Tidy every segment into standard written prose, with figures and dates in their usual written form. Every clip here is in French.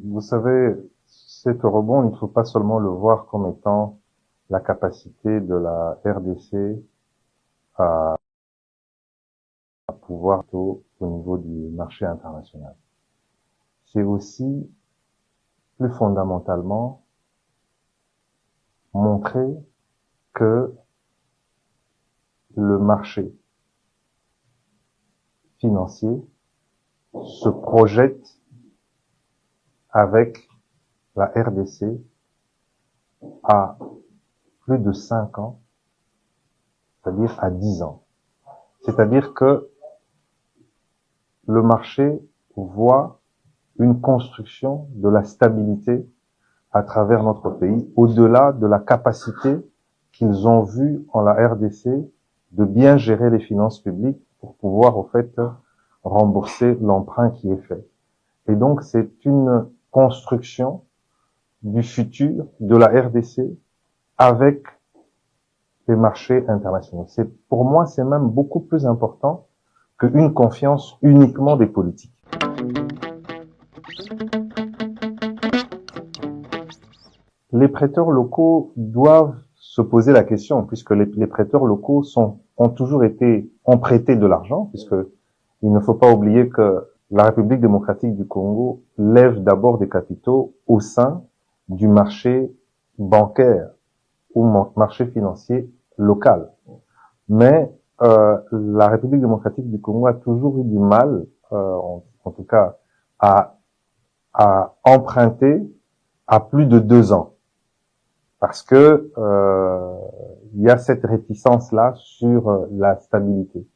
Vous savez, cet eurobond, il ne faut pas seulement le voir comme étant la capacité de la RDC à pouvoir au niveau du marché international. C'est aussi, plus fondamentalement, montrer que le marché financier se projette avec la RDC à plus de 5 ans, c'est-à-dire à 10 ans. C'est-à-dire que le marché voit une construction de la stabilité à travers notre pays, au-delà de la capacité qu'ils ont vue en la RDC de bien gérer les finances publiques pour pouvoir, au fait, rembourser l'emprunt qui est fait. Et donc, c'est une construction du futur de la RDC avec les marchés internationaux. Pour moi, c'est même beaucoup plus important qu'une confiance uniquement des politiques. Les prêteurs locaux doivent se poser la question, puisque les prêteurs locaux ont prêté de l'argent, puisque il ne faut pas oublier que la République démocratique du Congo lève d'abord des capitaux au sein du marché bancaire ou marché financier local. Mais la République démocratique du Congo a toujours eu du mal, en tout cas, à emprunter à plus de 2 ans. Parce que il y a cette réticence-là sur la stabilité.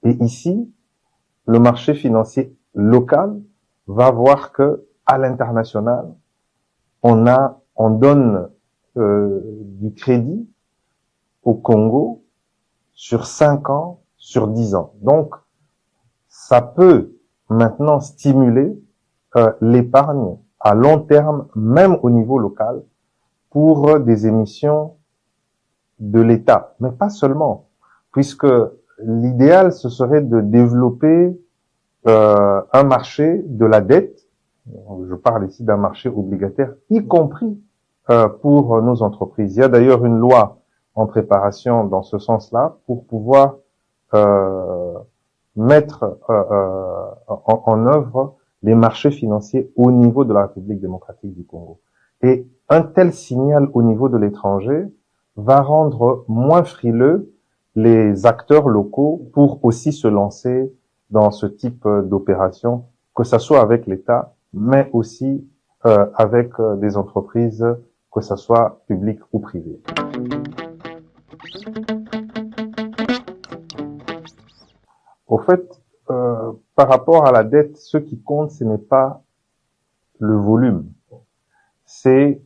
Et ici, le marché financier local va voir que à l'international, on donne du crédit au Congo sur 5 ans, sur 10 ans. Donc, ça peut maintenant stimuler l'épargne à long terme, même au niveau local, pour des émissions de l'État, mais pas seulement, puisque l'idéal, ce serait de développer un marché de la dette. Je parle ici d'un marché obligataire, y compris pour nos entreprises. Il y a d'ailleurs une loi en préparation dans ce sens-là pour pouvoir mettre en œuvre les marchés financiers au niveau de la République démocratique du Congo. Et un tel signal au niveau de l'étranger va rendre moins frileux les acteurs locaux pour aussi se lancer dans ce type d'opération, que ça soit avec l'État, mais aussi avec des entreprises, que ça soit publiques ou privées. Au fait, par rapport à la dette, ce qui compte, ce n'est pas le volume, c'est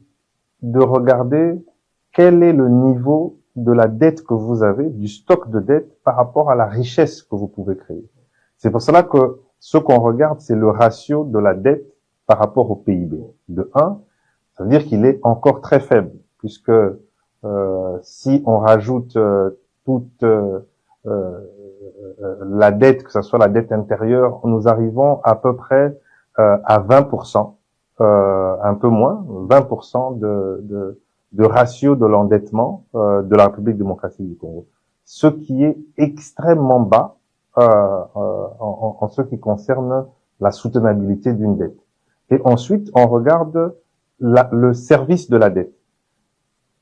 de regarder quel est le niveau de la dette que vous avez, du stock de dette par rapport à la richesse que vous pouvez créer. C'est pour cela que ce qu'on regarde, c'est le ratio de la dette par rapport au PIB. De 1, ça veut dire qu'il est encore très faible, puisque si on rajoute toute la dette, que ce soit la dette intérieure, nous arrivons à peu près à 20%, un peu moins, 20% de ratio de l'endettement de la République démocratique du Congo, ce qui est extrêmement bas en ce qui concerne la soutenabilité d'une dette. Et ensuite, on regarde le service de la dette.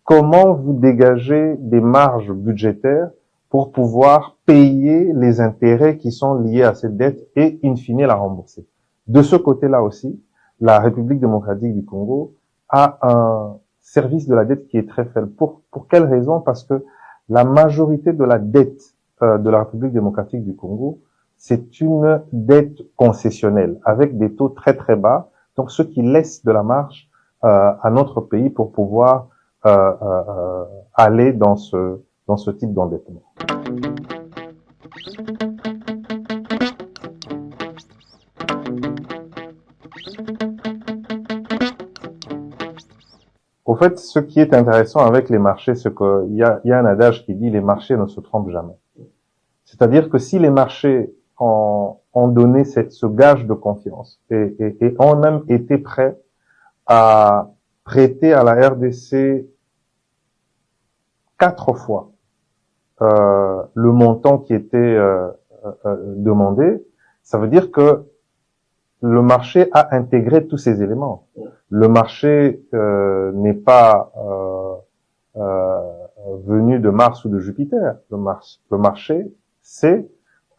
Comment vous dégagez des marges budgétaires pour pouvoir payer les intérêts qui sont liés à cette dette et, in fine, la rembourser. De ce côté-là aussi, la République démocratique du Congo a un service de la dette qui est très faible. Pour quelle raison? Parce que la majorité de la dette de la République démocratique du Congo, c'est une dette concessionnelle avec des taux très très bas, donc ce qui laisse de la marge à notre pays pour pouvoir aller dans ce type d'endettement. Au fait, ce qui est intéressant avec les marchés, c'est qu'il y a un adage qui dit les marchés ne se trompent jamais. C'est-à-dire que si les marchés ont donné ce gage de confiance et ont même été prêts à prêter à la RDC 4 fois le montant qui était demandé. Ça veut dire que le marché a intégré tous ces éléments. Le marché n'est pas venu de Mars ou de Jupiter. Le marché sait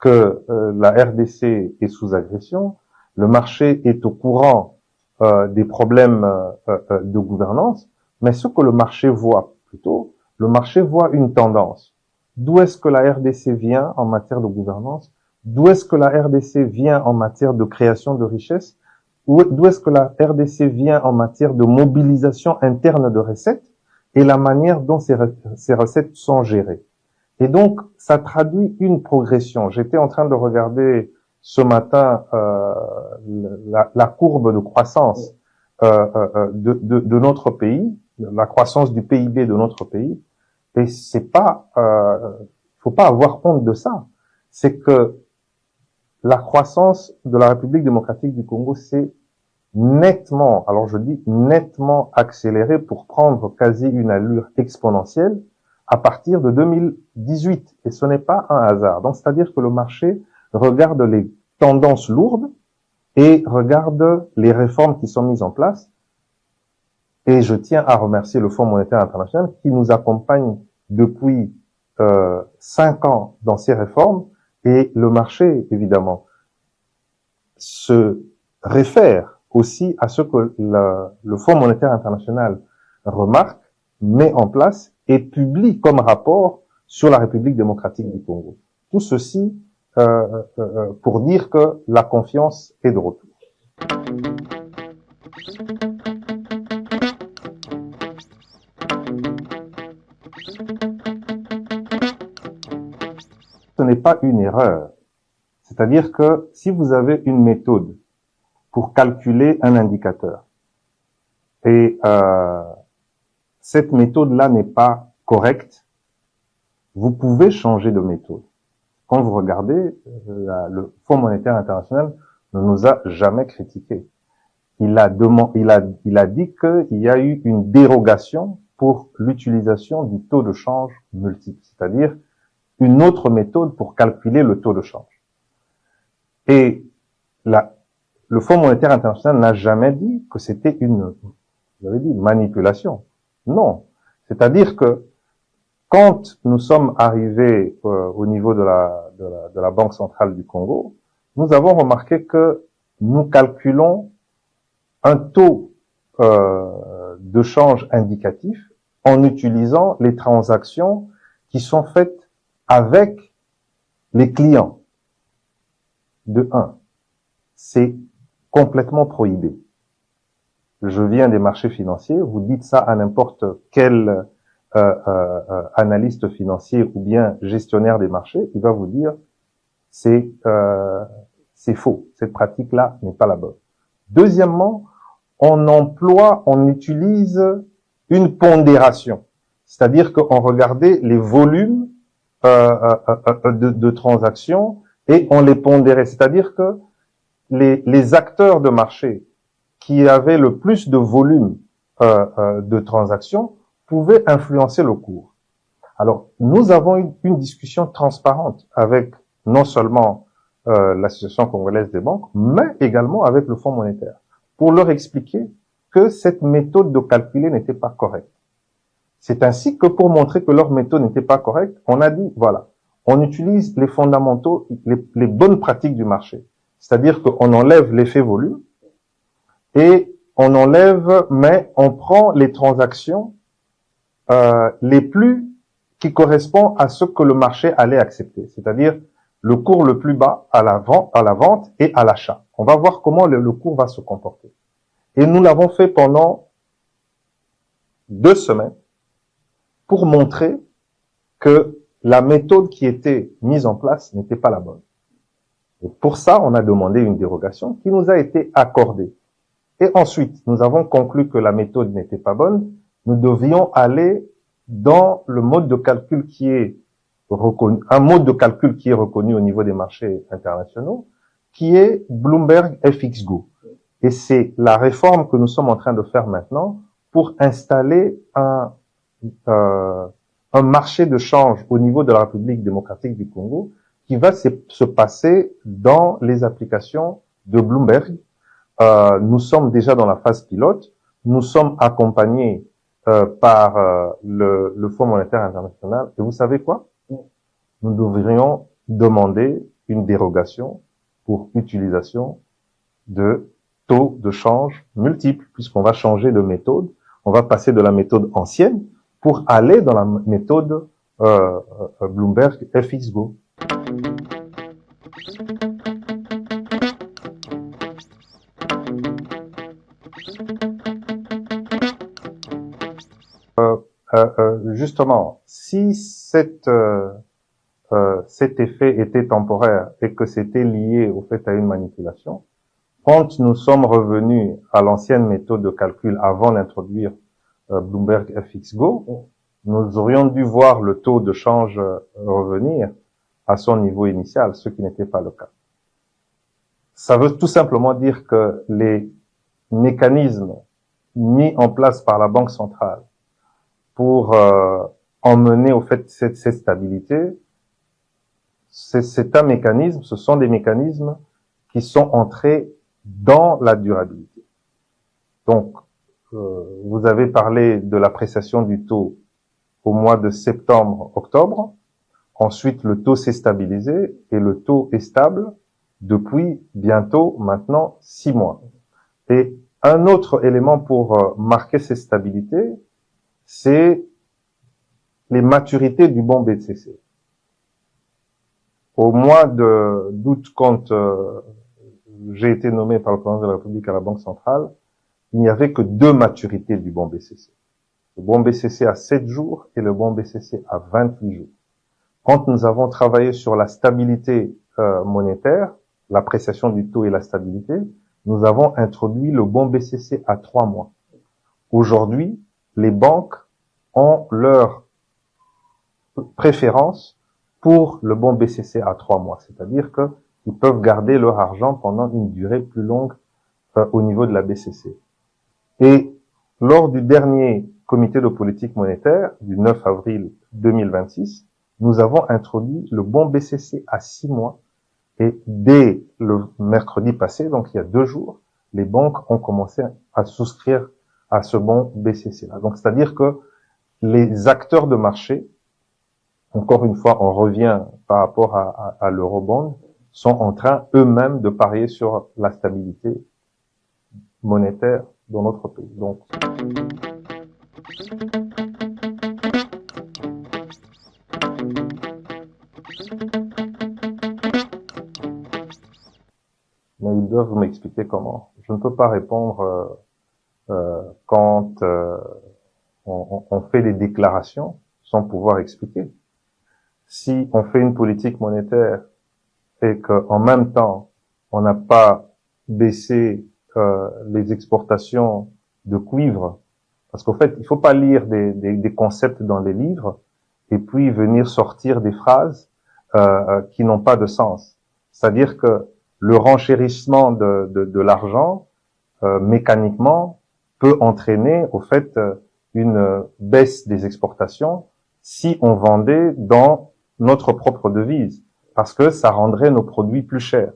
que la RDC est sous agression. Le marché est au courant des problèmes de gouvernance. Mais ce que le marché voit plutôt, le marché voit une tendance. D'où est-ce que la RDC vient en matière de gouvernance? D'où est-ce que la RDC vient en matière de création de richesses? D'où est-ce que la RDC vient en matière de mobilisation interne de recettes et la manière dont ces recettes sont gérées? Et donc, ça traduit une progression. J'étais en train de regarder ce matin la courbe de croissance de notre pays, la croissance du PIB de notre pays. Et c'est pas, faut pas avoir honte de ça. C'est que la croissance de la République démocratique du Congo s'est nettement, alors je dis nettement accélérée pour prendre quasi une allure exponentielle à partir de 2018. Et ce n'est pas un hasard. Donc, c'est-à-dire que le marché regarde les tendances lourdes et regarde les réformes qui sont mises en place. Et je tiens à remercier le Fonds monétaire international qui nous accompagne depuis 5 ans dans ces réformes. Et le marché, évidemment, se réfère aussi à ce que le Fonds monétaire international remarque, met en place et publie comme rapport sur la République démocratique du Congo. Tout ceci pour dire que la confiance est de retour. Ce n'est pas une erreur. C'est-à-dire que si vous avez une méthode pour calculer un indicateur et cette méthode-là n'est pas correcte, vous pouvez changer de méthode. Quand vous regardez, le Fonds monétaire international ne nous a jamais critiqué. Il a dit qu'il y a eu une dérogation pour l'utilisation du taux de change multiple, c'est-à-dire une autre méthode pour calculer le taux de change. Et le Fonds monétaire international n'a jamais dit que c'était vous avez dit, manipulation. Non. C'est-à-dire que quand nous sommes arrivés au niveau de la Banque centrale du Congo, nous avons remarqué que nous calculons un taux de change indicatif en utilisant les transactions qui sont faites avec les clients. De 1, c'est complètement prohibé. Je viens des marchés financiers, vous dites ça à n'importe quel analyste financier ou bien gestionnaire des marchés, il va vous dire c'est faux, cette pratique-là n'est pas la bonne. Deuxièmement, on utilise une pondération, c'est-à-dire qu'on regardait les volumes de transactions et on les pondérait, c'est-à-dire que les acteurs de marché qui avaient le plus de volume de transactions pouvaient influencer le cours. Alors, nous avons eu une discussion transparente avec non seulement l'Association congolaise des banques, mais également avec le Fonds monétaire, pour leur expliquer que cette méthode de calculer n'était pas correcte. C'est ainsi que pour montrer que leur méthode n'était pas correcte, on a dit, voilà, on utilise les fondamentaux, les bonnes pratiques du marché. C'est-à-dire qu'on enlève l'effet volume et on enlève, mais on prend les transactions qui correspondent à ce que le marché allait accepter. C'est-à-dire le cours le plus bas à la vente et à l'achat. On va voir comment le cours va se comporter. Et nous l'avons fait pendant 2 semaines pour montrer que la méthode qui était mise en place n'était pas la bonne. Et pour ça, on a demandé une dérogation qui nous a été accordée. Et ensuite, nous avons conclu que la méthode n'était pas bonne. Nous devions aller dans le mode de calcul qui est un mode de calcul qui est reconnu au niveau des marchés internationaux, qui est Bloomberg FXGO. Et c'est la réforme que nous sommes en train de faire maintenant pour installer un marché de change au niveau de la République démocratique du Congo qui va se passer dans les applications de Bloomberg. Nous sommes déjà dans la phase pilote. Nous sommes accompagnés par le Fonds monétaire international. Et vous savez quoi? Nous devrions demander une dérogation pour utilisation de taux de change multiples, puisqu'on va changer de méthode. On va passer de la méthode ancienne pour aller dans la méthode Bloomberg FXGO. Justement, si cet effet était temporaire et que c'était lié au fait à une manipulation, quand nous sommes revenus à l'ancienne méthode de calcul avant d'introduire Bloomberg FXGO, nous aurions dû voir le taux de change revenir à son niveau initial, ce qui n'était pas le cas. Ça veut tout simplement dire que les mécanismes mis en place par la Banque centrale pour emmener au fait cette stabilité, c'est un mécanisme, ce sont des mécanismes qui sont entrés dans la durabilité. Donc, vous avez parlé de l'appréciation du taux au mois de septembre-octobre. Ensuite, le taux s'est stabilisé et le taux est stable depuis bientôt maintenant 6 mois. Et un autre élément pour marquer cette stabilité, c'est les maturités du bon BCC. Au mois d'août, quand j'ai été nommé par le président de la République à la Banque centrale, il n'y avait que 2 maturités du bon BCC. Le bon BCC à 7 jours et le bon BCC à 28 jours. Quand nous avons travaillé sur la stabilité monétaire, l'appréciation du taux et la stabilité, nous avons introduit le bon BCC à 3 mois. Aujourd'hui, les banques ont leur préférence pour le bon BCC à 3 mois. C'est-à-dire qu'ils peuvent garder leur argent pendant une durée plus longue au niveau de la BCC. Et lors du dernier comité de politique monétaire du 9 avril 2026, nous avons introduit le bon BCC à 6 mois. Et dès le mercredi passé, donc il y a 2 jours, les banques ont commencé à souscrire à ce bon BCC-là. Donc, c'est-à-dire que les acteurs de marché, encore une fois, on revient par rapport à l'eurobond, sont en train eux-mêmes de parier sur la stabilité monétaire dans notre pays. Donc, mais ils doivent m'expliquer comment. Je ne peux pas répondre quand on fait des déclarations sans pouvoir expliquer. Si on fait une politique monétaire et qu'en même temps, on n'a pas baissé les exportations de cuivre, parce qu'au fait, il faut pas lire des concepts dans les livres et puis venir sortir des phrases qui n'ont pas de sens. C'est-à-dire que le renchérissement de l'argent, mécaniquement, peut entraîner au fait une baisse des exportations si on vendait dans notre propre devise, parce que ça rendrait nos produits plus chers.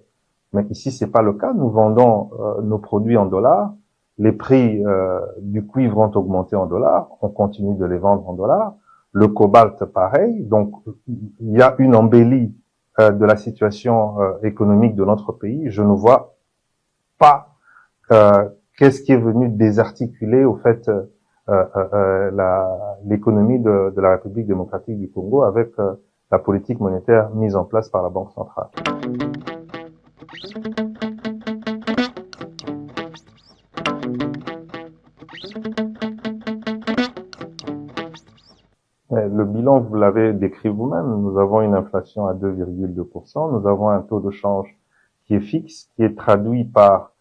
Mais ici, c'est pas le cas. Nous vendons nos produits en dollars. Les prix du cuivre ont augmenté en dollars. On continue de les vendre en dollars. Le cobalt, pareil. Donc, il y a une embellie de la situation économique de notre pays. Je ne vois pas qu'est-ce qui est venu désarticuler au fait l'économie de la République démocratique du Congo avec la politique monétaire mise en place par la Banque centrale. Le bilan, vous l'avez décrit vous-même, nous avons une inflation à 2,2%, nous avons un taux de change qui est fixe, qui est traduit par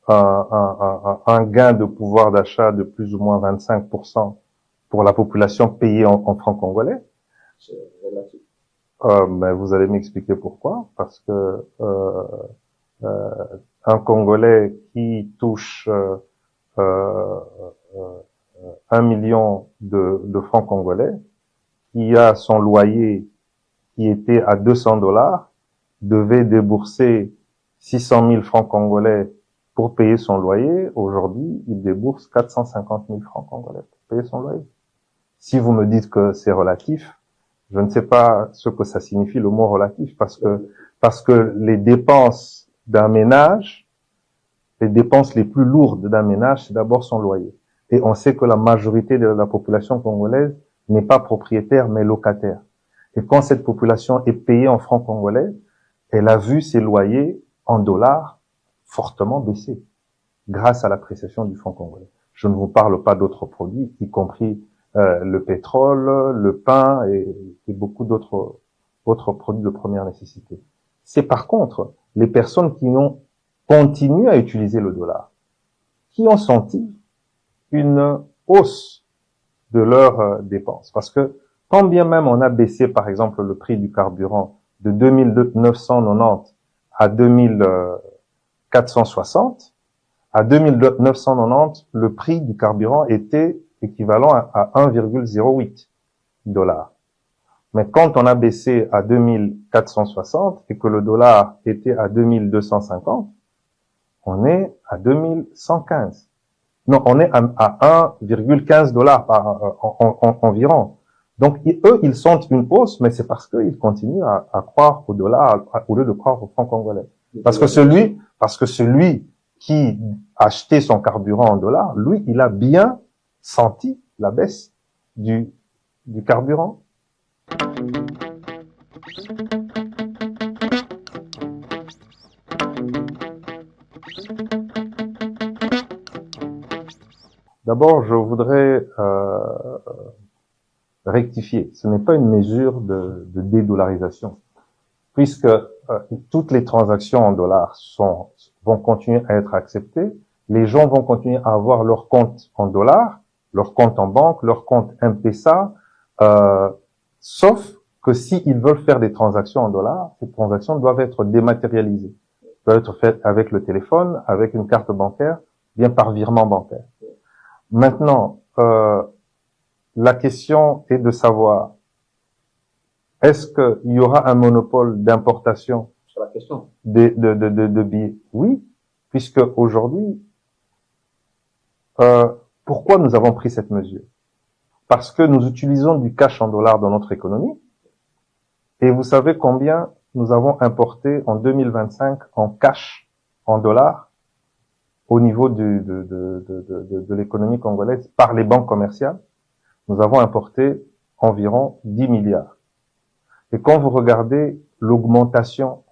un gain de pouvoir d'achat de plus ou moins 25% pour la population payée en francs congolais. C'est relatif. Mais vous allez m'expliquer pourquoi. Parce que euh, un Congolais qui touche 1 million de francs congolais, qui a son loyer qui était à 200 $, devait débourser 600 000 francs congolais pour payer son loyer. Aujourd'hui, il débourse 450 000 francs congolais pour payer son loyer. Si vous me dites que c'est relatif, je ne sais pas ce que ça signifie le mot relatif, parce que les dépenses d'un ménage, les dépenses les plus lourdes d'un ménage, c'est d'abord son loyer. Et on sait que la majorité de la population congolaise n'est pas propriétaire, mais locataire. Et quand cette population est payée en francs congolais, elle a vu ses loyers en dollars fortement baisser grâce à l'appréciation du franc congolais. Je ne vous parle pas d'autres produits, y compris le pétrole, le pain et beaucoup d'autres produits de première nécessité. C'est par contre les personnes qui ont continué à utiliser le dollar, qui ont senti une hausse de leurs dépenses. Parce que quand bien même on a baissé, par exemple, le prix du carburant de 2990 à 2460, à 2990, le prix du carburant était équivalent à 1,08 $. Mais quand on a baissé à 2460 et que le dollar était à 2250, on est à 2115. Non, on est à 1,15 $ environ. Donc, eux, ils sentent une hausse, mais c'est parce qu'ils continuent à croire au dollar au lieu de croire au franc congolais. Parce que celui qui achetait son carburant en dollars, lui, il a bien senti la baisse du carburant. D'abord, je voudrais rectifier. Ce n'est pas une mesure de dédollarisation, puisque toutes les transactions en dollars vont continuer à être acceptées. Les gens vont continuer à avoir leur compte en dollars, leur compte en banque, leur compte M-Pesa, sauf que s'ils veulent faire des transactions en dollars, ces transactions doivent être dématérialisées, doivent être faites avec le téléphone, avec une carte bancaire, bien par virement bancaire. Maintenant, la question est de savoir, est-ce qu'il y aura un monopole d'importation sur la question de billets? Oui, puisque aujourd'hui, pourquoi nous avons pris cette mesure? Parce que nous utilisons du cash en dollars dans notre économie. Et vous savez combien nous avons importé en 2025 en cash, en dollars, au niveau de l'économie congolaise par les banques commerciales? Nous avons importé environ 10 milliards. Et quand vous regardez l'augmentation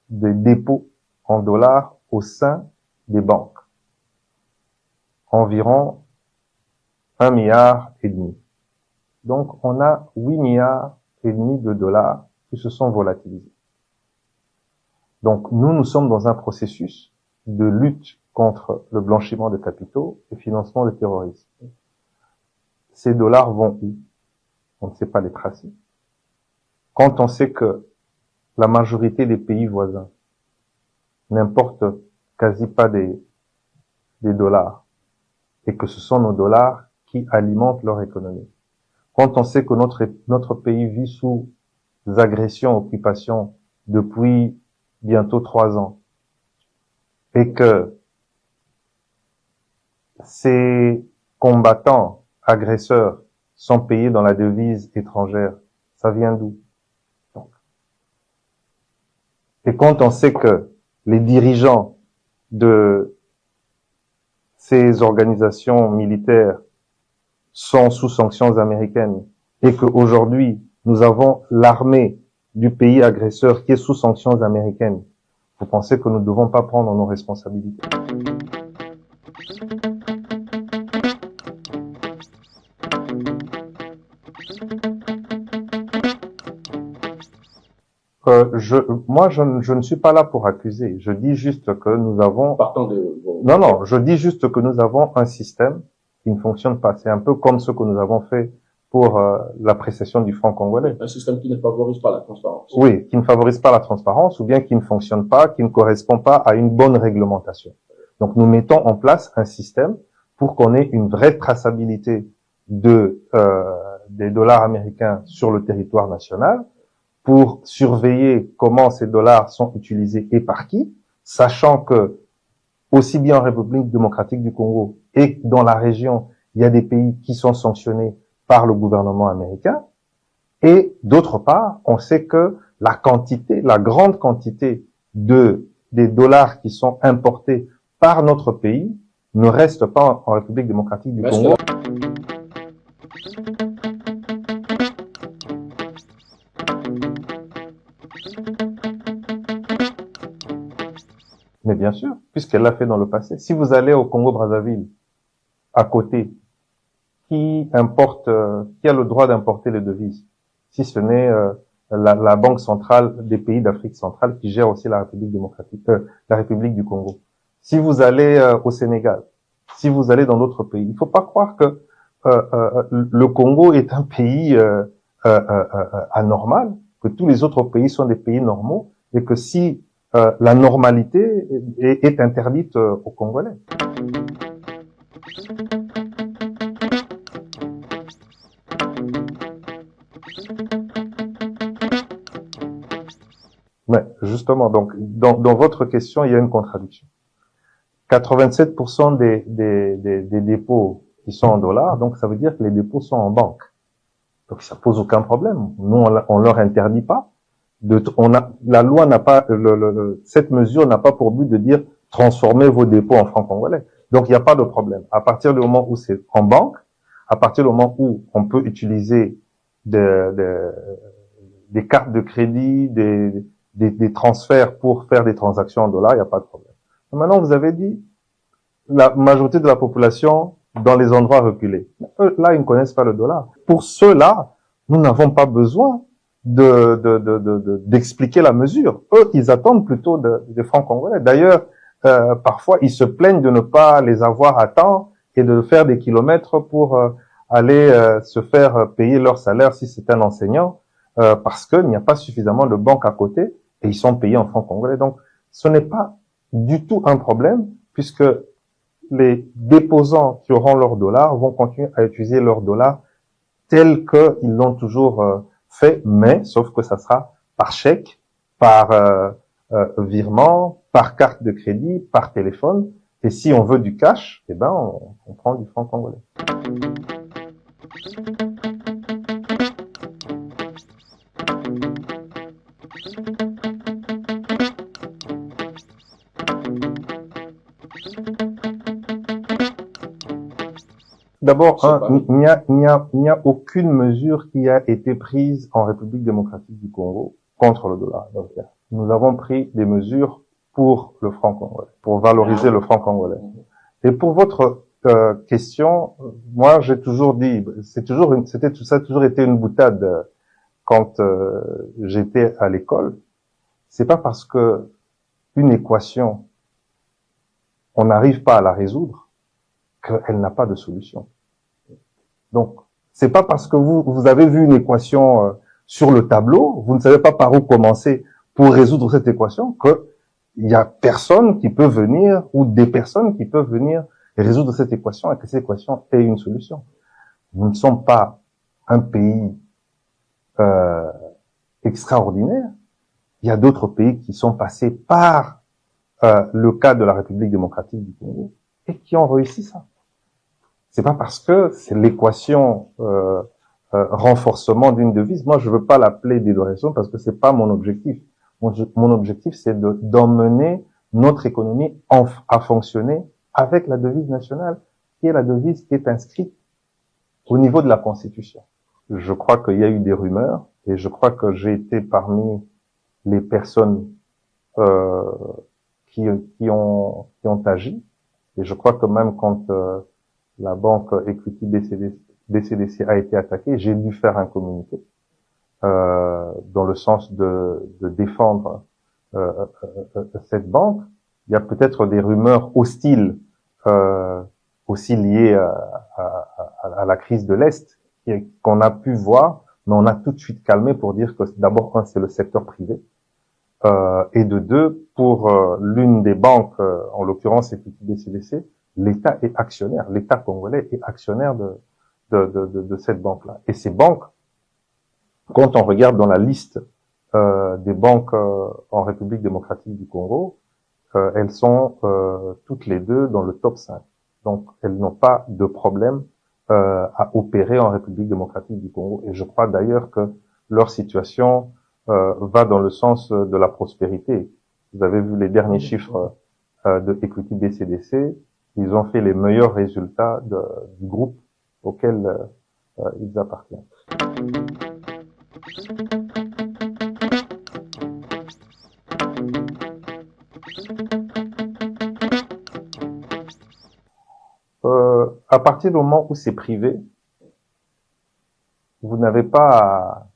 des dépôts en dollars au sein des banques, environ 1,5 milliard. Donc, on a 8,5 milliards de dollars qui se sont volatilisés. Donc, nous sommes dans un processus de lutte contre le blanchiment de capitaux et financement du terrorisme. Ces dollars vont où? On ne sait pas les tracer. Quand on sait que la majorité des pays voisins n'importent quasi pas des dollars et que ce sont nos dollars qui alimentent leur économie. Quand on sait que notre pays vit sous agressions, occupations depuis bientôt 3 ans et que ces combattants agresseurs sont payés dans la devise étrangère, ça vient d'où? Et quand on sait que les dirigeants de ces organisations militaires sont sous sanctions américaines et qu'aujourd'hui, nous avons l'armée du pays agresseur qui est sous sanctions américaines, vous pensez que nous ne devons pas prendre nos responsabilités? Je ne suis pas là pour accuser. Je dis juste que nous avons... Non, je dis juste que nous avons un système qui ne fonctionne pas. C'est un peu comme ce que nous avons fait pour l'appréciation du franc congolais. Un système qui ne favorise pas la transparence. Oui, qui ne favorise pas la transparence ou bien qui ne fonctionne pas, qui ne correspond pas à une bonne réglementation. Donc nous mettons en place un système pour qu'on ait une vraie traçabilité des dollars américains sur le territoire national, pour surveiller comment ces dollars sont utilisés et par qui, sachant que aussi bien en République démocratique du Congo et dans la région, il y a des pays qui sont sanctionnés par le gouvernement américain. Et d'autre part, on sait que la grande quantité des dollars qui sont importés par notre pays ne reste pas en République démocratique du Congo. Mais bien sûr, puisqu'elle l'a fait dans le passé. Si vous allez au Congo-Brazzaville, à côté, qui a le droit d'importer les devises, si ce n'est la Banque centrale des pays d'Afrique centrale qui gère aussi la République démocratique, la République du Congo. Si vous allez au Sénégal, si vous allez dans d'autres pays, il ne faut pas croire que le Congo est un pays anormal, que tous les autres pays sont des pays normaux, et que si la normalité est interdite aux Congolais. Mais justement, donc dans votre question, il y a une contradiction. 87% des dépôts qui sont en dollars, donc ça veut dire que les dépôts sont en banque. Donc ça pose aucun problème. Nous, on leur interdit pas. La loi n'a pas, cette mesure n'a pas pour but de dire transformez vos dépôts en francs congolais. Donc il n'y a pas de problème. À partir du moment où c'est en banque, à partir du moment où on peut utiliser des cartes de crédit, des transferts pour faire des transactions en dollars, il n'y a pas de problème. Maintenant, vous avez dit la majorité de la population dans les endroits reculés. Eux, là, ils ne connaissent pas le dollar. Pour ceux-là, nous n'avons pas besoin d'expliquer la mesure. Eux, ils attendent plutôt des francs congolais. D'ailleurs, parfois, ils se plaignent de ne pas les avoir à temps et de faire des kilomètres pour aller se faire payer leur salaire si c'est un enseignant, parce qu'il n'y a pas suffisamment de banques à côté et ils sont payés en francs congolais. Donc, ce n'est pas du tout un problème puisque les déposants qui auront leurs dollars vont continuer à utiliser leurs dollars tels qu'ils l'ont toujours fait, mais sauf que ça sera par chèque, par virement, par carte de crédit, par téléphone. Et si on veut du cash, eh ben on prend du franc congolais. D'abord, il n'y a aucune mesure qui a été prise en République démocratique du Congo contre le dollar. Donc, nous avons pris des mesures pour le franc congolais, pour valoriser le franc congolais. Et pour votre question, moi j'ai toujours dit, ça a toujours été une boutade quand j'étais à l'école. C'est pas parce que une équation, on n'arrive pas à la résoudre qu'elle n'a pas de solution. Donc, c'est pas parce que vous avez vu une équation sur le tableau, vous ne savez pas par où commencer pour résoudre cette équation, que il y a personne qui peut venir ou des personnes qui peuvent venir résoudre cette équation et que cette équation ait une solution. Nous ne sommes pas un pays extraordinaire. Il y a d'autres pays qui sont passés par le cas de la République démocratique du Congo et qui ont réussi ça. C'est pas parce que c'est l'équation renforcement d'une devise. Moi, je veux pas l'appeler dédoration parce que c'est pas mon objectif. Mon objectif, c'est d'emmener notre économie à fonctionner avec la devise nationale, qui est la devise qui est inscrite au niveau de la Constitution. Je crois qu'il y a eu des rumeurs et je crois que j'ai été parmi les personnes qui ont agi. Et je crois que même quand la banque Equity BCDC a été attaquée, j'ai dû faire un communiqué dans le sens de défendre cette banque. Il y a peut-être des rumeurs hostiles aussi liées à la crise de l'Est qu'on a pu voir, mais on a tout de suite calmé pour dire que d'abord, un, c'est le secteur privé, et de deux, pour l'une des banques, en l'occurrence Equity BCDC, l'État est actionnaire, l'État congolais est actionnaire de cette banque-là. Et ces banques, quand on regarde dans la liste des banques en République démocratique du Congo, elles sont toutes les deux dans le top 5. Donc, elles n'ont pas de problème à opérer en République démocratique du Congo. Et je crois d'ailleurs que leur situation va dans le sens de la prospérité. Vous avez vu les derniers chiffres de Equity BCDC. Ils ont fait les meilleurs résultats du groupe auquel ils appartiennent. À partir du moment où c'est privé, vous n'avez pas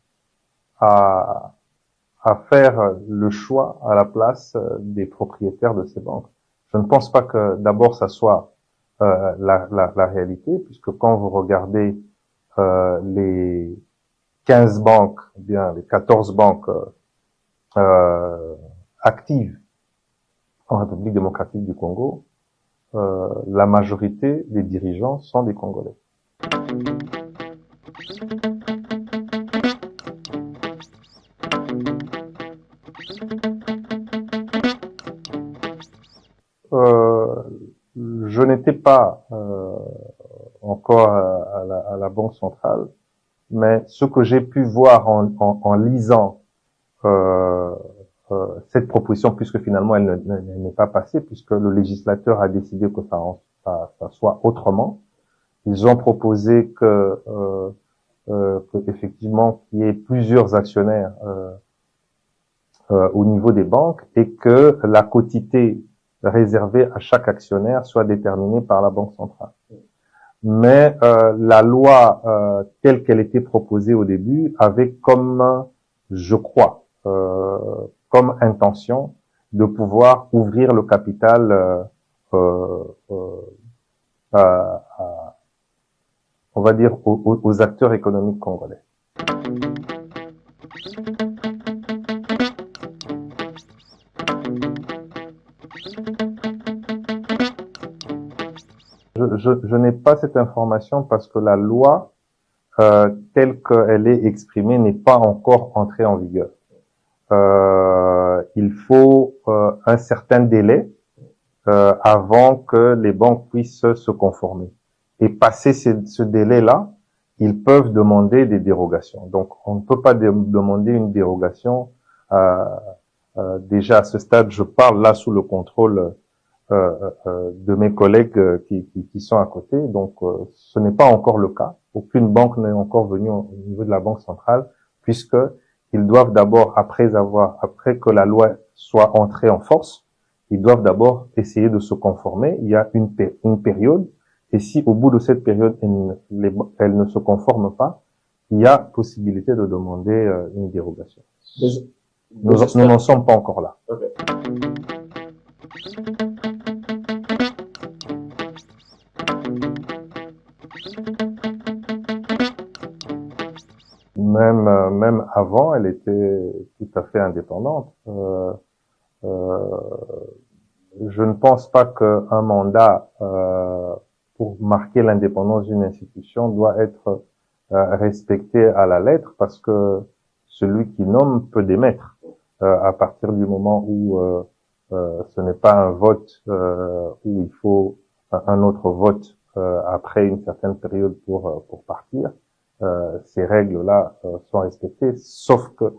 à faire le choix à la place des propriétaires de ces banques. Je ne pense pas que d'abord ça soit la réalité, puisque quand vous regardez les 15 banques, bien les 14 banques actives en République démocratique du Congo, la majorité des dirigeants sont des Congolais. Je n'étais pas encore à la Banque centrale, mais ce que j'ai pu voir en lisant cette proposition, puisque finalement elle n'est pas passée, puisque le législateur a décidé que ça soit autrement. Ils ont proposé que effectivement qu'il y ait plusieurs actionnaires au niveau des banques et que la quotité réservée à chaque actionnaire soit déterminée par la Banque centrale. Mais la loi telle qu'elle était proposée au début avait comme, je crois, comme intention de pouvoir ouvrir le capital on va dire aux acteurs économiques congolais. Je n'ai pas cette information parce que la loi telle qu'elle est exprimée n'est pas encore entrée en vigueur. Il faut un certain délai avant que les banques puissent se conformer. Et passer ce délai-là, ils peuvent demander des dérogations. Donc, on ne peut pas demander une dérogation. Déjà à ce stade, je parle là sous le contrôle de mes collègues qui sont à côté. Donc, ce n'est pas encore le cas. Aucune banque n'est encore venue au niveau de la Banque centrale, puisque ils doivent d'abord, après que la loi soit entrée en force, ils doivent d'abord essayer de se conformer. Il y a une période, et si au bout de cette période, elles ne se conforment pas, il y a possibilité de demander une dérogation. Nous n'en sommes pas encore là. Okay. Même avant, elle était tout à fait indépendante. Je ne pense pas qu'un mandat pour marquer l'indépendance d'une institution doit être respecté à la lettre, parce que celui qui nomme peut démettre à partir du moment où ce n'est pas un vote où il faut un autre vote après une certaine période pour partir. Ces règles-là sont respectées, sauf que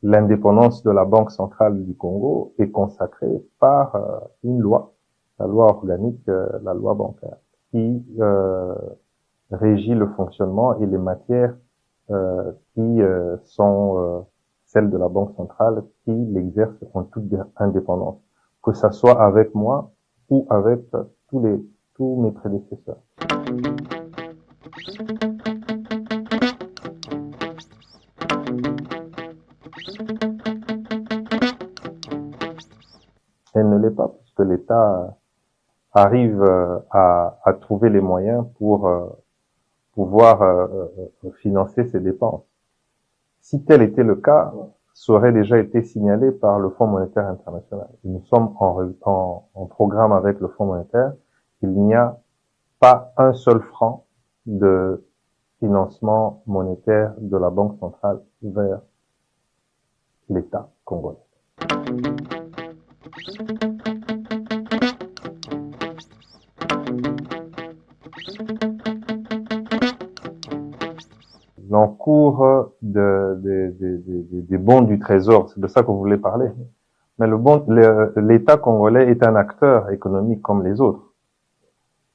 l'indépendance de la Banque centrale du Congo est consacrée par une loi, la loi organique, la loi bancaire, qui régit le fonctionnement et les matières qui sont celles de la Banque centrale, qui l'exercent en toute indépendance, que ça soit avec moi ou avec tous mes prédécesseurs. Elle ne l'est pas, puisque l'État arrive à trouver les moyens pour pouvoir financer ses dépenses. Si tel était le cas, ça aurait déjà été signalé par le Fonds monétaire international. Nous sommes en programme avec le Fonds monétaire. Il n'y a pas un seul franc de financement monétaire de la Banque centrale vers l'État congolais. L'encours des bons du Trésor, c'est de ça que vous voulez parler. Mais l'État congolais est un acteur économique comme les autres.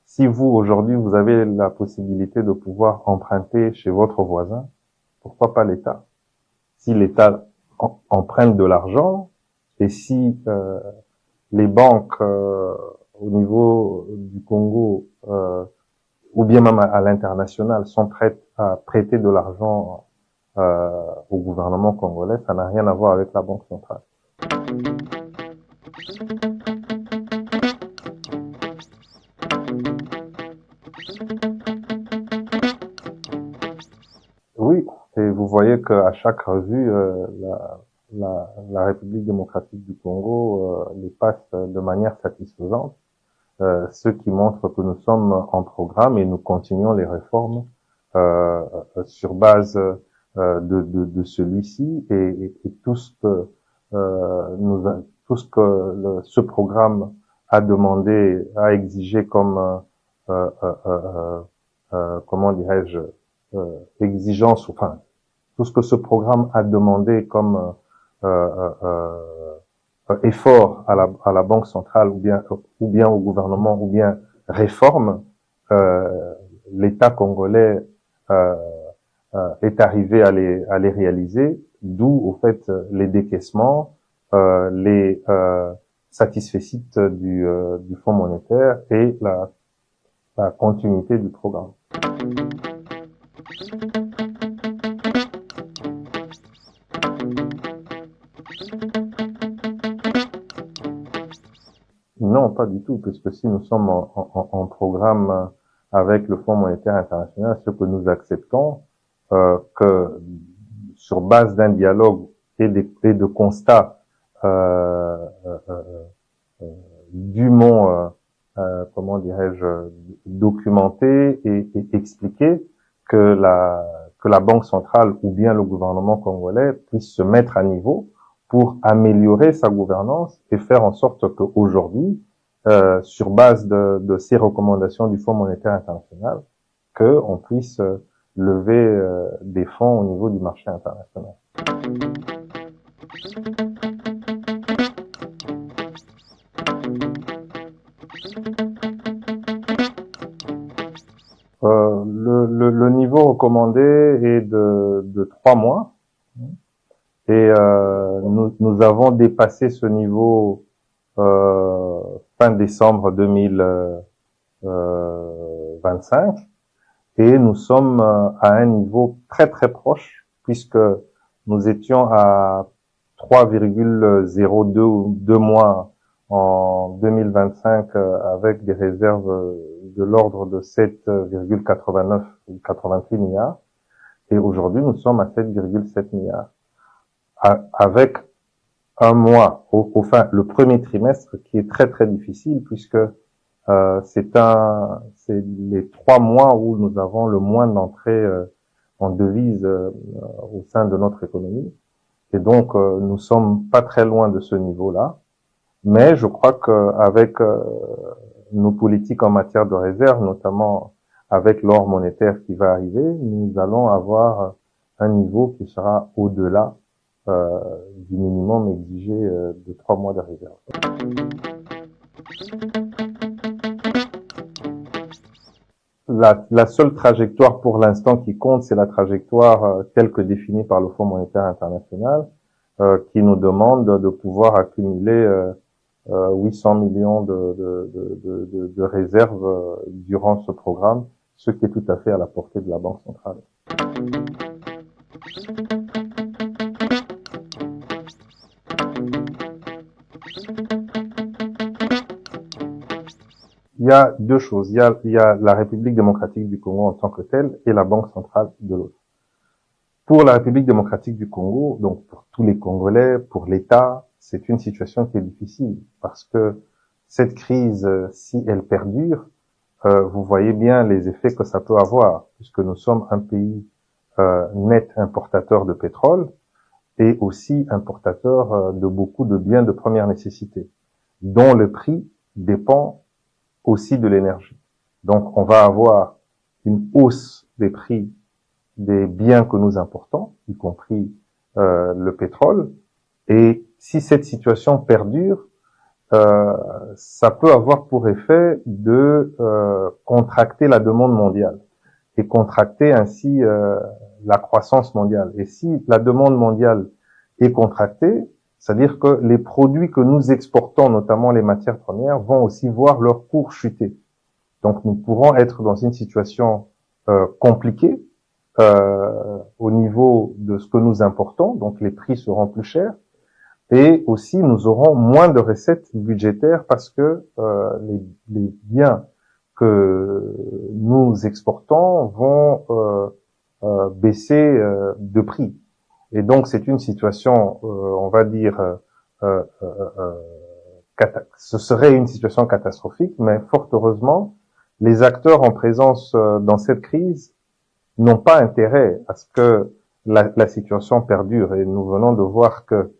Si vous, aujourd'hui, vous avez la possibilité de pouvoir emprunter chez votre voisin, pourquoi pas l'État? Si l'État emprunte de l'argent et si les banques au niveau du Congo ou bien même à l'international sont prêtes à prêter de l'argent au gouvernement congolais, ça n'a rien à voir avec la Banque centrale. Oui, et vous voyez qu'à chaque revue, la République démocratique du Congo les passe de manière satisfaisante, ce qui montre que nous sommes en programme et nous continuons les réformes sur base de celui-ci et tout ce que ce programme a demandé, a exigé comme comment dirais-je exigence, enfin tout ce que ce programme a demandé comme effort à la Banque centrale ou bien au gouvernement ou bien réforme, l'État congolais est arrivé à les réaliser, d'où au fait les décaissements, les satisfecit du Fonds monétaire et la continuité du programme. Non, pas du tout, puisque si nous sommes en programme avec le Fonds monétaire international, ce que nous acceptons, que sur base d'un dialogue et de constats dûment, comment dirais-je, documentés et expliqués, que la Banque centrale ou bien le gouvernement congolais puisse se mettre à niveau pour améliorer sa gouvernance et faire en sorte qu'aujourd'hui, sur base de ces recommandations du Fonds monétaire international, qu'on puisse lever des fonds au niveau du marché international. Le niveau recommandé est de 3 mois. Et nous avons dépassé ce niveau fin décembre 2025 et nous sommes à un niveau très très proche puisque nous étions à 3,02 mois en 2025 avec des réserves de l'ordre de 7,89 ou 88 milliards et aujourd'hui nous sommes à 7,7 milliards. Avec un mois, enfin le premier trimestre qui est très très difficile puisque c'est les 3 mois où nous avons le moins d'entrées en devises au sein de notre économie et donc nous sommes pas très loin de ce niveau-là, mais je crois qu'avec nos politiques en matière de réserve, notamment avec l'or monétaire qui va arriver, nous allons avoir un niveau qui sera au-delà du minimum exigé de 3 mois de réserve. La seule trajectoire pour l'instant qui compte, c'est la trajectoire telle que définie par le Fonds monétaire international, qui nous demande de pouvoir accumuler 800 millions de réserves durant ce programme, ce qui est tout à fait à la portée de la Banque centrale. il y a deux choses. Il y a la République démocratique du Congo en tant que telle et la Banque centrale de l'autre. Pour la République démocratique du Congo, donc pour tous les Congolais, pour l'État, c'est une situation qui est difficile parce que cette crise, si elle perdure, vous voyez bien les effets que ça peut avoir, puisque nous sommes un pays net importateur de pétrole et aussi importateur de beaucoup de biens de première nécessité, dont le prix dépend aussi de l'énergie. Donc on va avoir une hausse des prix des biens que nous importons, y compris le pétrole, et si cette situation perdure, ça peut avoir pour effet de contracter la demande mondiale et contracter ainsi la croissance mondiale. Et si la demande mondiale est contractée, c'est-à-dire que les produits que nous exportons, notamment les matières premières, vont aussi voir leur cours chuter. Donc nous pourrons être dans une situation compliquée au niveau de ce que nous importons, donc les prix seront plus chers, et aussi nous aurons moins de recettes budgétaires parce que les biens que nous exportons vont baisser de prix. Et donc c'est une situation, on va dire, ce serait une situation catastrophique, mais fort heureusement, les acteurs en présence dans cette crise n'ont pas intérêt à ce que la situation perdure. Et nous venons de voir que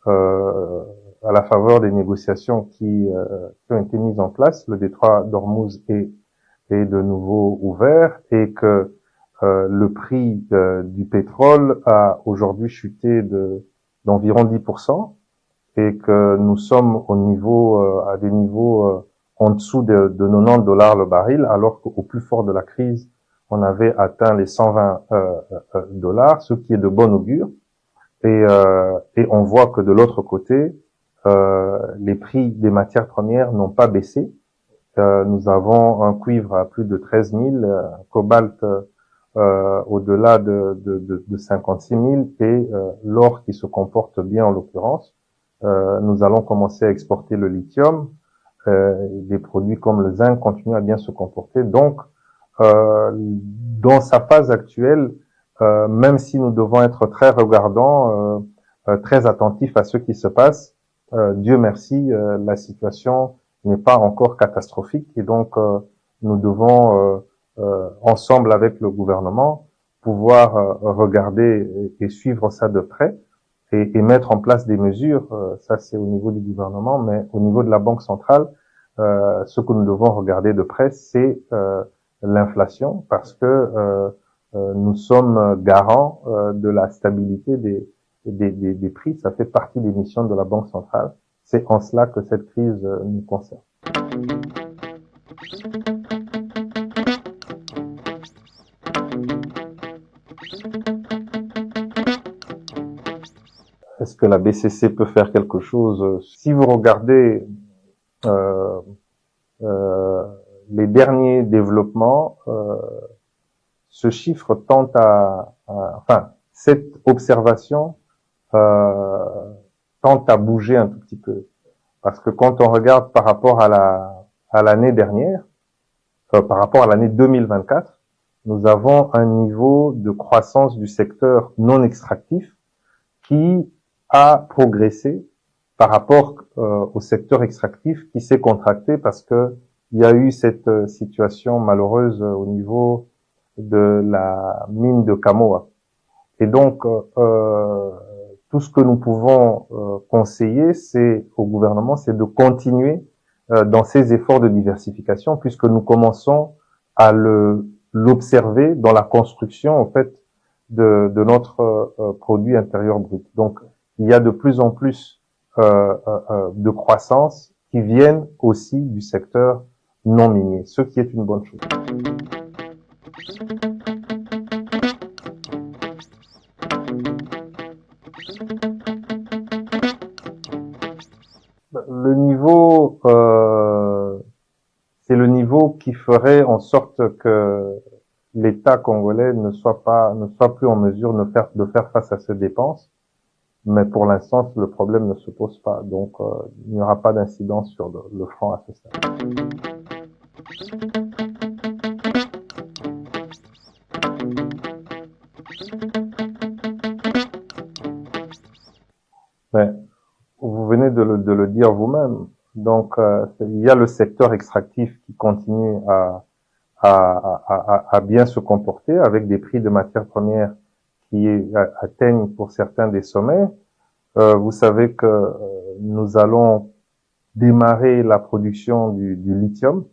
à la faveur des négociations qui ont été mises en place, le détroit d'Ormuz est de nouveau ouvert et que le prix du pétrole a aujourd'hui chuté d'environ 10% et que nous sommes au niveau à des niveaux en dessous de 90 dollars le baril, alors qu'au plus fort de la crise, on avait atteint les 120 dollars, ce qui est de bon augure. Et on voit que de l'autre côté, les prix des matières premières n'ont pas baissé. Nous avons un cuivre à plus de 13 000, un cobalt au-delà de 56 000 et l'or qui se comporte bien en l'occurrence. Nous allons commencer à exporter le lithium. Des produits comme le zinc continuent à bien se comporter. Donc, dans sa phase actuelle, même si nous devons être très regardants, très attentifs à ce qui se passe, Dieu merci, la situation n'est pas encore catastrophique et donc nous devons ensemble avec le gouvernement pouvoir regarder et suivre ça de près et mettre en place des mesures. Ça c'est au niveau du gouvernement, mais au niveau de la Banque centrale, ce que nous devons regarder de près, c'est l'inflation, parce que nous sommes garants de la stabilité des prix. Ça fait partie des missions de la Banque centrale. C'est en cela que cette crise nous concerne. Est-ce que la BCC peut faire quelque chose? Si vous regardez les derniers développements, ce chiffre tend enfin, cette observation tend à bouger un tout petit peu, parce que quand on regarde par rapport à l'année dernière, par rapport à l'année 2024, nous avons un niveau de croissance du secteur non extractif qui a progressé par rapport au secteur extractif qui s'est contracté parce que il y a eu cette situation malheureuse au niveau de la mine de Kamoa. Et donc, tout ce que nous pouvons conseiller, c'est au gouvernement, c'est de continuer dans ces efforts de diversification, puisque nous commençons à l'observer dans la construction, en fait, de notre produit intérieur brut. Donc, il y a de plus en plus de croissance qui viennent aussi du secteur non minier, ce qui est une bonne chose. Le niveau, c'est le niveau qui ferait en sorte que l'État congolais ne soit plus en mesure de faire face à ces dépenses. Mais pour l'instant, le problème ne se pose pas. Donc, il n'y aura pas d'incidence sur le front à ce stade. Mais vous venez de le dire vous-même. Donc, il y a le secteur extractif qui continue à bien se comporter avec des prix de matières premières qui atteignent pour certains des sommets. Vous savez que nous allons démarrer la production du lithium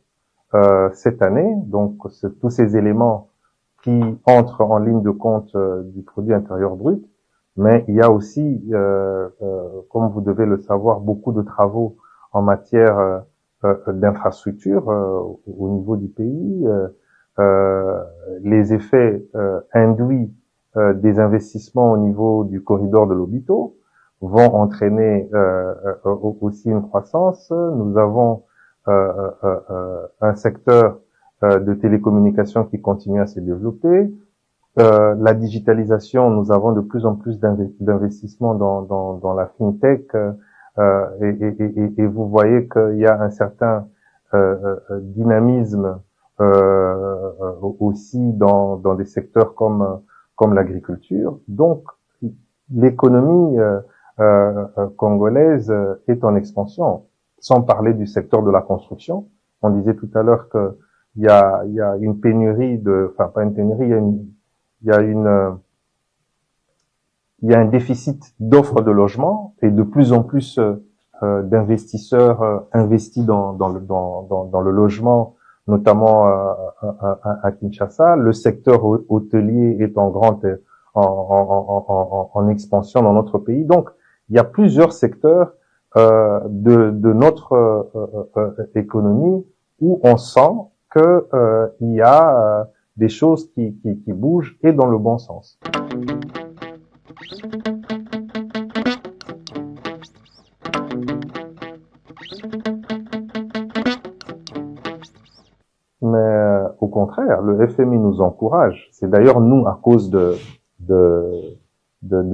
cette année. Donc, tous ces éléments qui entrent en ligne de compte du produit intérieur brut. Mais il y a aussi, comme vous devez le savoir, beaucoup de travaux en matière d'infrastructure au niveau du pays. Les effets induits des investissements au niveau du corridor de l'Obito vont entraîner aussi une croissance. Nous avons un secteur de télécommunications qui continue à se développer. La digitalisation, nous avons de plus en plus d'investissements dans la fintech et vous voyez qu'il y a un certain dynamisme aussi dans des secteurs comme l'agriculture. Donc, l'économie congolaise est en expansion, sans parler du secteur de la construction. On disait tout à l'heure que il y a une pénurie enfin pas une pénurie, il y a un déficit d'offres de logement et de plus en plus d'investisseurs investis dans le logement, notamment à Kinshasa. Le secteur hôtelier est en expansion dans notre pays. Donc, il y a plusieurs secteurs de notre économie où on sent que il y a des choses qui bougent et dans le bon sens. Mais au contraire, le FMI nous encourage. C'est d'ailleurs nous, à cause de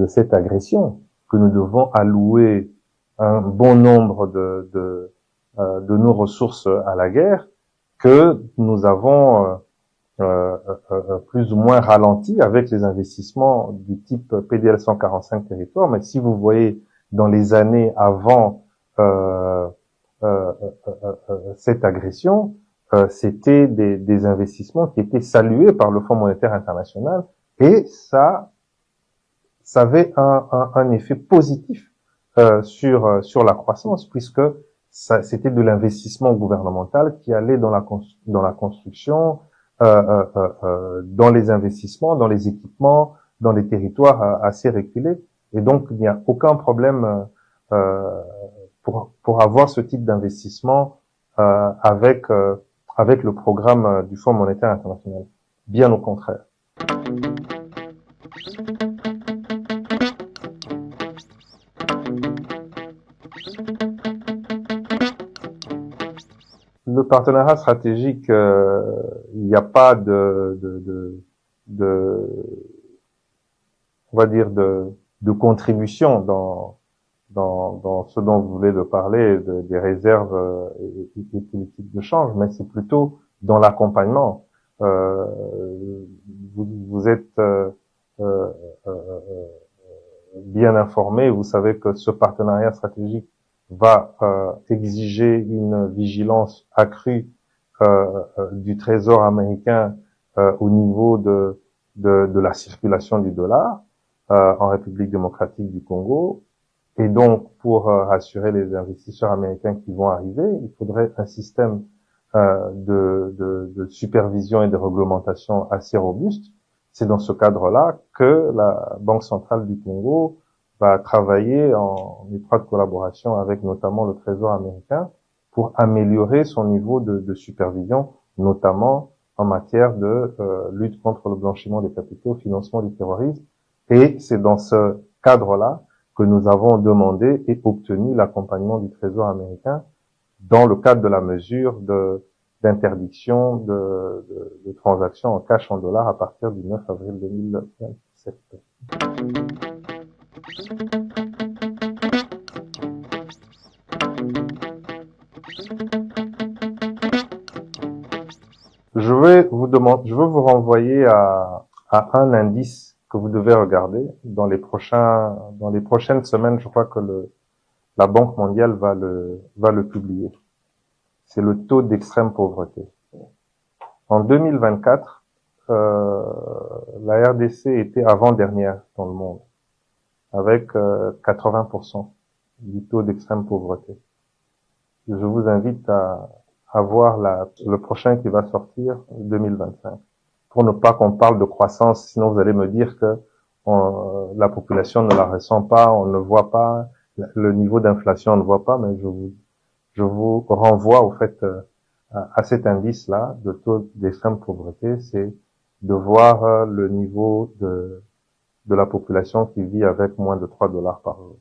cette agression, que nous devons allouer un bon nombre de nos ressources à la guerre, que nous avons plus ou moins ralenti avec les investissements du type PDL 145 territoires. Mais si vous voyez dans les années avant cette agression, c'était des investissements qui étaient salués par le Fonds monétaire international et ça avait un effet positif sur la croissance puisque c'était de l'investissement gouvernemental qui allait dans la construction, dans les investissements, dans les équipements, dans les territoires assez reculés. Et donc, il n'y a aucun problème pour avoir ce type d'investissement avec le programme du Fonds monétaire international. Bien au contraire. Le partenariat stratégique, il n'y a pas on va dire de contribution dans ce dont vous voulez de parler, des réserves et des politiques de change, mais c'est plutôt dans l'accompagnement. Vous êtes bien informé, vous savez que ce partenariat stratégique va exiger une vigilance accrue du Trésor américain au niveau de la circulation du dollar en République démocratique du Congo. Et donc, pour rassurer les investisseurs américains qui vont arriver, il faudrait un système de supervision et de réglementation assez robuste. C'est dans ce cadre-là que la Banque centrale du Congo va travailler en étroite collaboration avec notamment le Trésor américain pour améliorer son niveau de supervision, notamment en matière de lutte contre le blanchiment des capitaux, financement du terrorisme. Et c'est dans ce cadre-là que nous avons demandé et obtenu l'accompagnement du Trésor américain dans le cadre de la mesure d'interdiction de transactions en cash en dollars à partir du 9 avril 2027. je veux vous renvoyer à un indice que vous devez regarder dans les prochaines semaines. Je crois que la Banque mondiale va le publier. C'est le taux d'extrême pauvreté. En 2024, la RDC était avant-dernière dans le monde, avec 80% du taux d'extrême pauvreté. Je vous invite à voir le prochain qui va sortir, 2025, pour ne pas qu'on parle de croissance, sinon vous allez me dire que la population ne la ressent pas, on ne voit pas, le niveau d'inflation on ne voit pas, mais je vous renvoie au fait à cet indice-là de taux d'extrême pauvreté, c'est de voir le niveau de la population qui vit avec moins de $3 par jour.